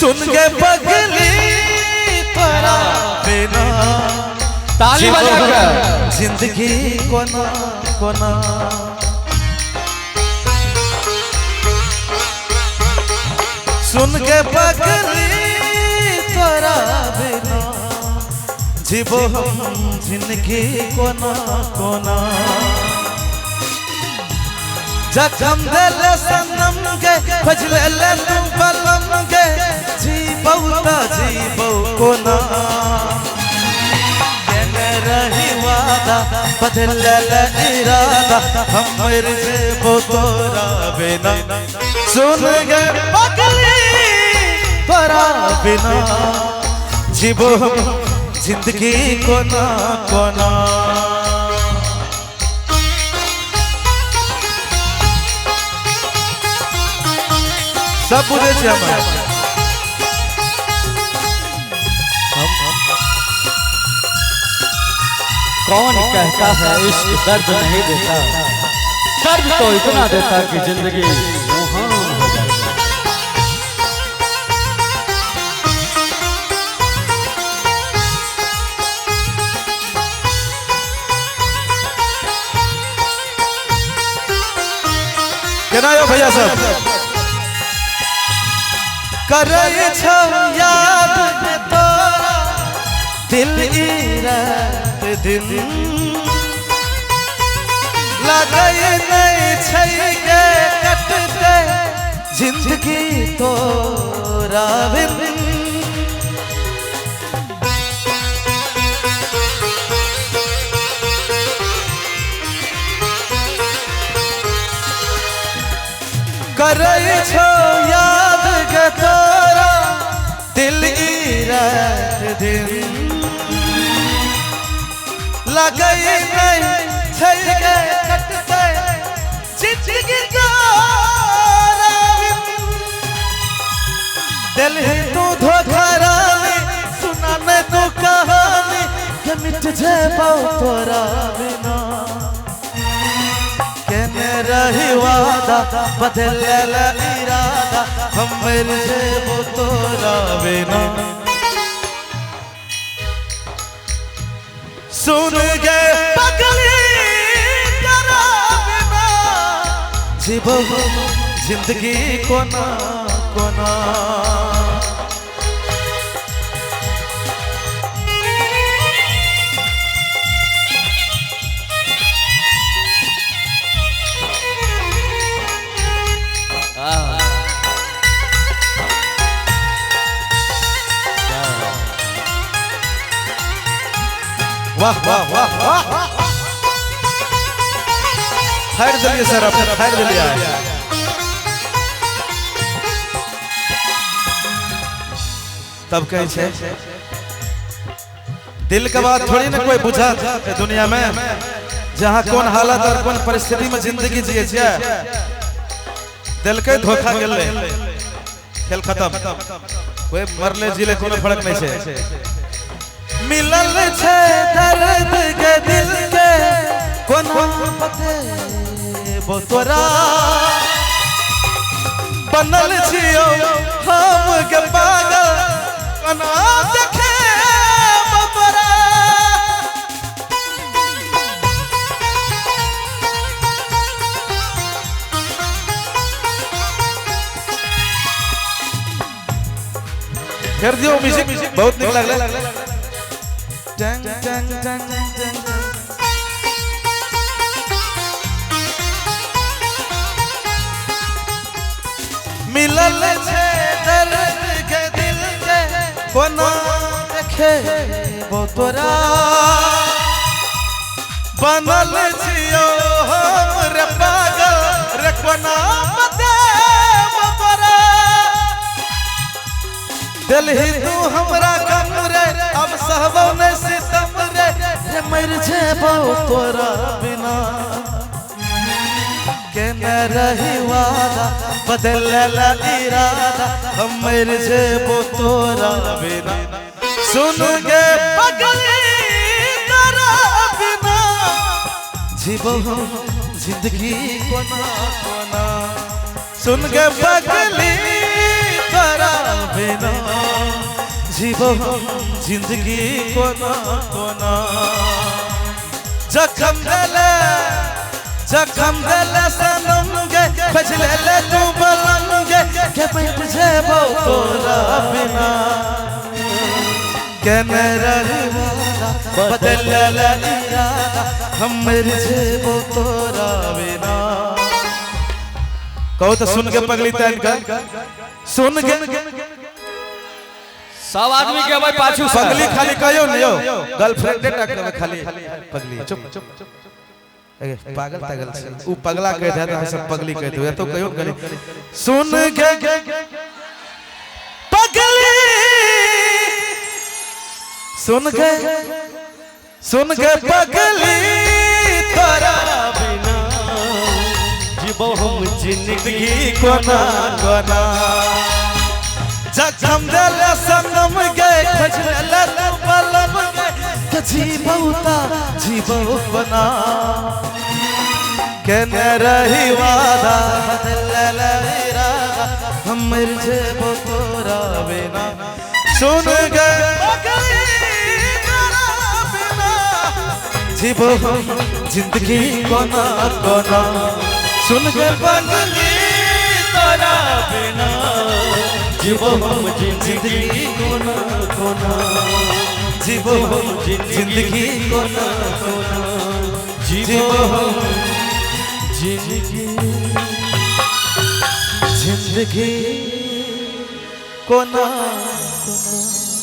सुन के पगली तोरा बिना ताली बजाकर जिंदगी कोना कोना। सुन के पगली तोरा बिना जीवो हम जिंदगी कोना कोना। जखम दिल सनम के फजले ले तू बलम के जी बहुता जी बहु कोना। कहने रही वादा बदल ले इरादा हमर से वो तोरा बिना। सुन के पगली तोरा बिना जीवो हम जिंदगी कोना कोना। सब बुझे छे कौन कहता है इश्क दर्द नहीं देता, दर्द तो इतना देता कि जिंदगी मुहाल हो जाए। केना यो भैया सब करे छो याद में तोरा दिल ई रात दिन लगे नहीं छै के कटते जिंदगी तोरा बिन। करे छो याद के तोरा दिल ई रात दिन लगे नहीं छै के कटते जिंदगी तोरा बिन। दिल ही तू धोखा रानी सुना ने तू कहानी के मिट जेबो तोरा बिना। कहने रही वादा बदल ले इरादा हमर से वो तोरा बिना। सुन के पगली तोरा बिना जीवो जिंदगी कोना कोना। वाह वाह वाह वाह खैर दिलिए सर अपने खैर दिलिए। तब कहे छे दिल के बात थोड़ी ना कोई बुझा दुनिया में, जहाँ कौन हालत और कौन परिस्थिति में जिंदगी जिए छे। दिल के धोखा गेले खेल खत्म, कोई मरले जिले कोनो फर्क नहीं छे। मिलल छे दर्द के दिल के कोनो पते वो तोरा बनल छियो हम के पागल कोना देखे वो तोरा। कर दियो म्यूजिक बहुत निक लागले। Dang, dang, dang, dang, dang, dang. मिलल छे दर्द के दिल के कोना देखे वो तोरा बनल छियो हम रे पागल रे कोना बते वो तोरा। दिल ही तू हमरा कम रे अब सहबो ने सितम रे मर जेबो तोरा बिना। कहने रही वादा बदल ले इरादा हमर जेबो तोरा बिना। सुन के पगली तोरा बिना जीवो जिंदगी कोना कोना। सुन के पगली तोरा बिना जीवो जिंदगी कोना कोना जखम दिले सनम गे खजले ले तू बलम गे के बैठ जेबो तोरा बिना के मेरा रिवादा बदल ले इरादा हम मर जेबो तोरा बिना कहो तो सुन के पगली तैन का सुन के सब आदमी के भाई पाछू पगली खाली कहियो नहीं हो गर्लफ्रेंड टकरे में खाली पगली चुप पागल ऊ पगला कह दे हम सब पगली कह दो तो कहियो गली सुन के पगली सुन के पगली तोरा बिना जीवो हम जिंदगी कोना कोना जखम दिले सनम गे खजले ले बलम गे जीवो बना के न रही वादा बदल ले इरादा हम मर जेबो तोरा बिना सुन गे जीवो जिंदगी कोना कोना सुन के पगली तोरा बिना जीवो हम जिंदगी कोना कोना जीवो हम जिंदगी कोना कोना जीवो हम जिंदगी कोना कोना